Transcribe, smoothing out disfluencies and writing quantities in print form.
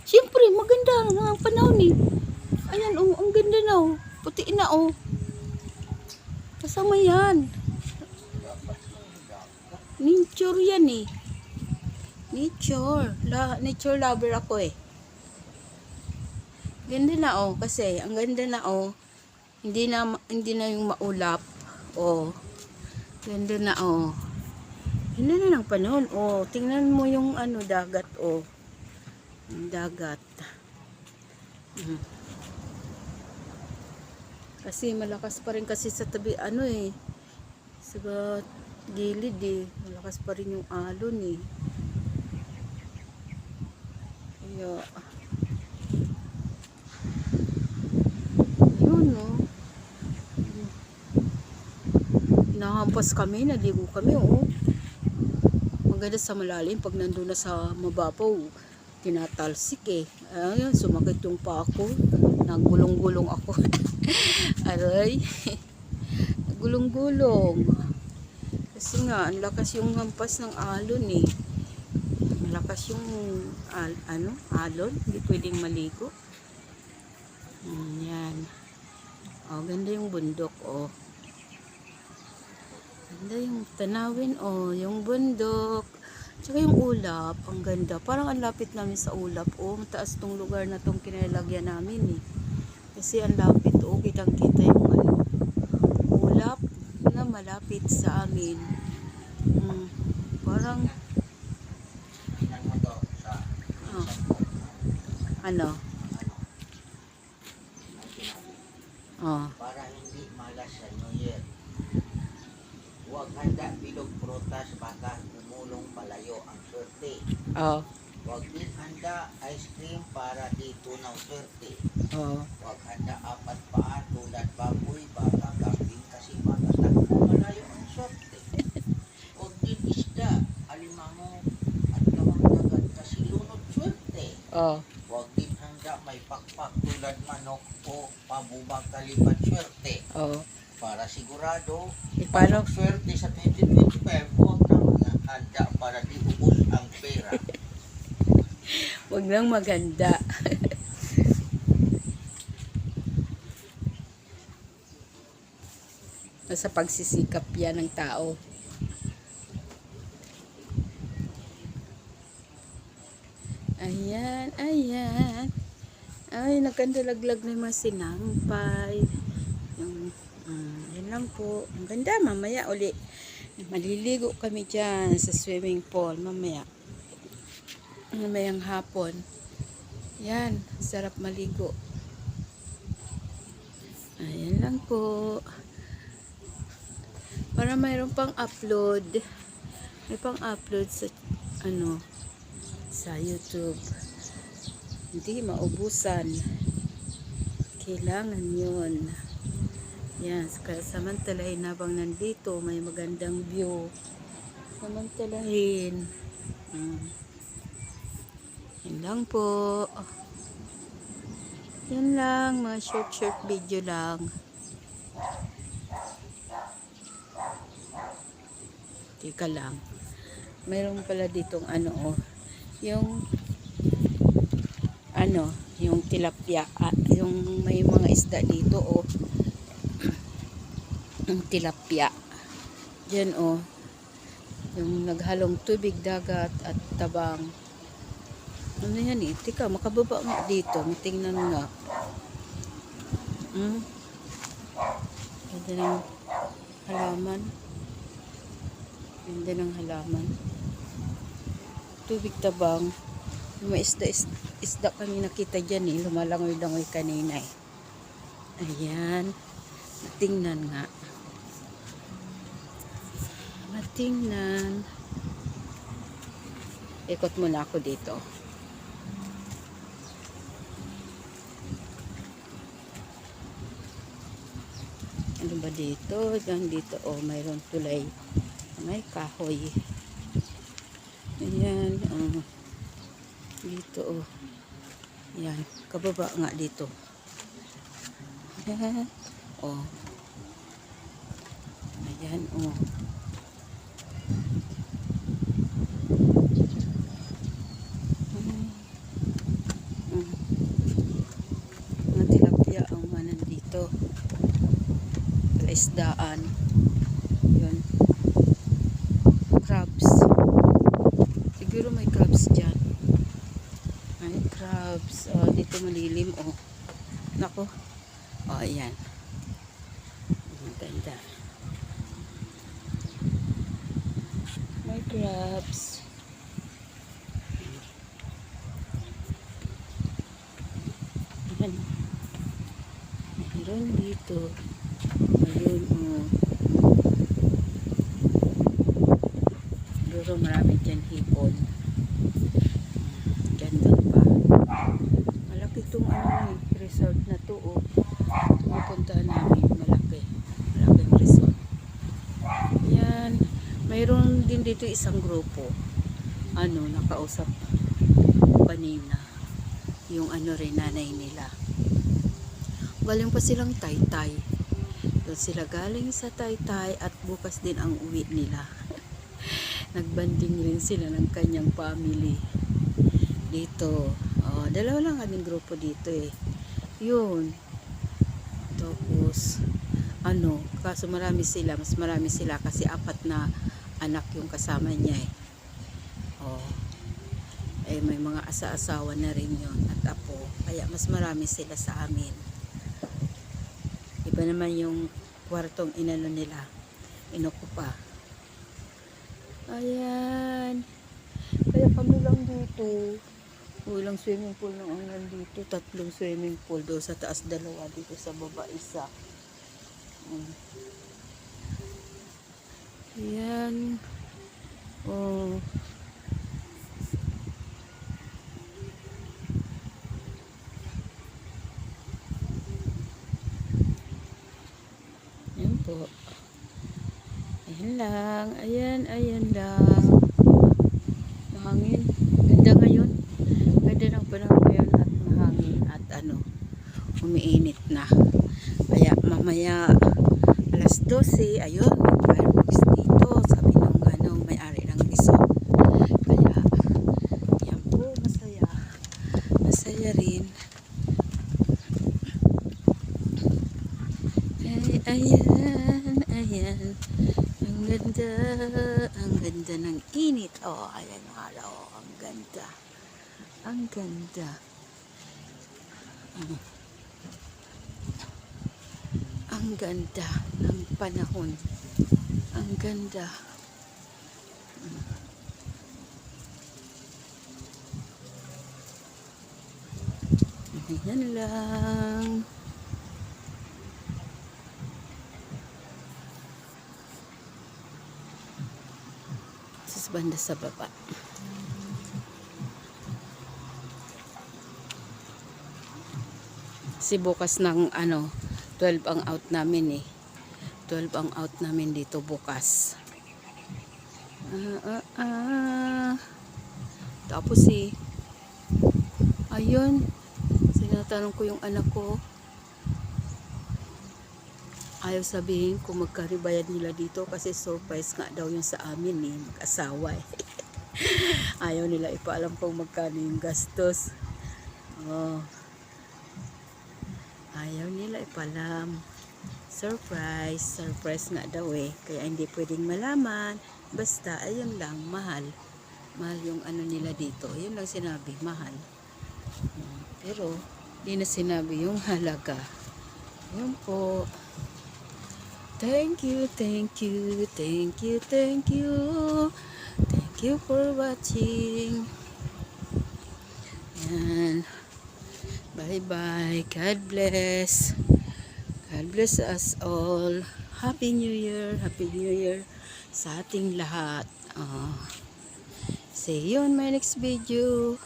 Siyempre, maganda na ang panahon eh. Ayan, oh, ang ganda na oh. Puti na oh. Kasama yan. Nature yan eh. Nature. Nature lover ako eh. Ganda na oh. Kasi, ang ganda na oh. Hindi na yung maulap. Oh. Ganda na oh. Ganda na ng panahon. Oh, tingnan mo yung ano, dagat oh. Dagat. Kasi malakas pa rin kasi sa tabi ano eh. Sa gilid eh. Malakas pa rin yung alon eh. Kaya yun oh. Nahampas kami, naligo kami oh. Maganda sa malalim pag nandun na sa mababaw. Tinatalsik eh. Ayun, sumakit yung pa ako. Nagulong-gulong ako. Aray. Nagulong-gulong. Kasi nga, ang lakas yung hampas ng alon eh. Malakas yung alon. Hindi pwedeng maligo. Yan. Oh, ganda yung bundok oh. Ganda yung tanawin oh. Yung bundok. Tsaka yung ulap, ang ganda. Parang ang lapit namin sa ulap. Oh, mataas tong lugar na tong kinalagyan namin eh. Kasi ang lapit oh, kitang-kita yung ulap na malapit sa amin. Parang oh, ano? Oh. Para hindi malas sa New Year. Huwag handa bilog prutas baka umulong palayo ang swerte. Oh. Huwag din handa ice cream para di tunaw swerte. Oh. Huwag handa apat paa tulad baboy baka kambing kasi matatakbo malayo ang swerte. Huwag din isda, alimango at gawang dagat kasi lunod swerte. Oh. Huwag din handa may pakpak tulad manok o pabubang kalipad swerte. Oh. Para sigurado, Paano? swerte sa 2025, huwag na handa para di ubos ang pera. Huwag nang maganda. Nasa pagsisikap yan ng tao. Ayan, ayan. Ay, nagkandalaglag na yung mga sinampay. Yan lang po. Ang ganda, mamaya uli. Maliligo kami dyan sa swimming pool. Mamayang hapon. Yan, sarap maligo. Ayan lang po. Para mayroon pang upload. May pang upload sa sa YouTube. Hindi maubusan. Kailangan yun. Yan, samantalahin habang nandito, may magandang view. Samantalahin. Yan lang po. Yan lang, mga short video lang. Tika lang. Mayroon pala ditong yung tilapia, yung may mga isda dito oh. Yung tilapia. Diyan oh. Yung naghalong tubig, dagat at tabang. Ano yan eh? Tika, makababa nga dito. Tingnan nga. Ganda ng halaman. Ganda ng halaman. Tubig, tabang. Yung may isda kami nakita dyan eh. Lumalangoy-langoy kanina eh. Ayan. Tingnan nga. Matingnan. Ikot muna ako dito. Ano ba dito? Dito oh, mayroon tulay. May kahoy. Ayan. Dito oh. Ayan. Kababa nga dito. Ayan. Oh. Ayan oh. dito. Palaisdaan. Yun. Crabs. Siguro may crabs dyan. May crabs. Oh, dito malilim. Oh. Nako. Oh, ayan. Ang ganda. May crabs. Ayan. Meron dito. Ayun, oh. Siguro marami dyan hipon. Ganda pa. Malaki itong resort na to, oh. Pupuntahan namin. Malaki. Malaking resort. Yan. Mayroon din dito isang grupo. Nakausap kanina. Yung rin, nanay nila. Galing pa silang Taytay. Doon sila galing sa Taytay at bukas din ang uwi nila. Nagbanding rin sila ng kanyang family. Dito. Oh, dalawa lang kaming grupo dito eh. Yun. Tapos, kaso marami sila. Mas marami sila kasi 4 na anak yung kasama niya eh. Oh. May mga asa-asawa na rin yun at apo. Kaya mas marami sila sa amin. Iba naman yung kwartong inano nila. Inukupa. Ayan. Kaya kami lang dito. Ilang swimming pool nang ang nandito. 3 swimming pool. Doon sa taas 2. Dito sa baba 1. Ayan. Oh. Ayan po. Ayan lang. Ayan lang. Mahangin. Ganda ngayon. Ganda ng panahon ngayon at mahangin at umiinit na. Kaya mamaya alas 12, ayun, may fireworks dito. Sabi nung may-ari ng resort. Kaya, yan po, masaya. Masaya rin. Ayan. Ang ganda ng init. Oh, ayan nga daw. Ang ganda. Ang ganda. Ang ganda ng panahon. Ang ganda. Ayan lang. Banda sa baba. Kasi bukas ng 12 ang out namin eh. 12 ang out namin dito bukas. Tapos ayun, sinatanong ko yung anak ko. Ayaw sabihin kung magkano bayad nila dito kasi surprise nga daw yung sa amin eh, mag-asawa eh. Ayaw nila ipaalam kung magkano yung gastos. Oh. Ayaw nila ipaalam. Surprise nga daw eh. Kaya hindi pwedeng malaman. Basta ayun lang, mahal. Mahal yung nila dito. Yun lang sinabi, mahal. Pero di na sinabi yung halaga. Yun po. Thank you for watching. And bye bye. God bless us all. Happy New Year sa ating lahat. See you on my next video.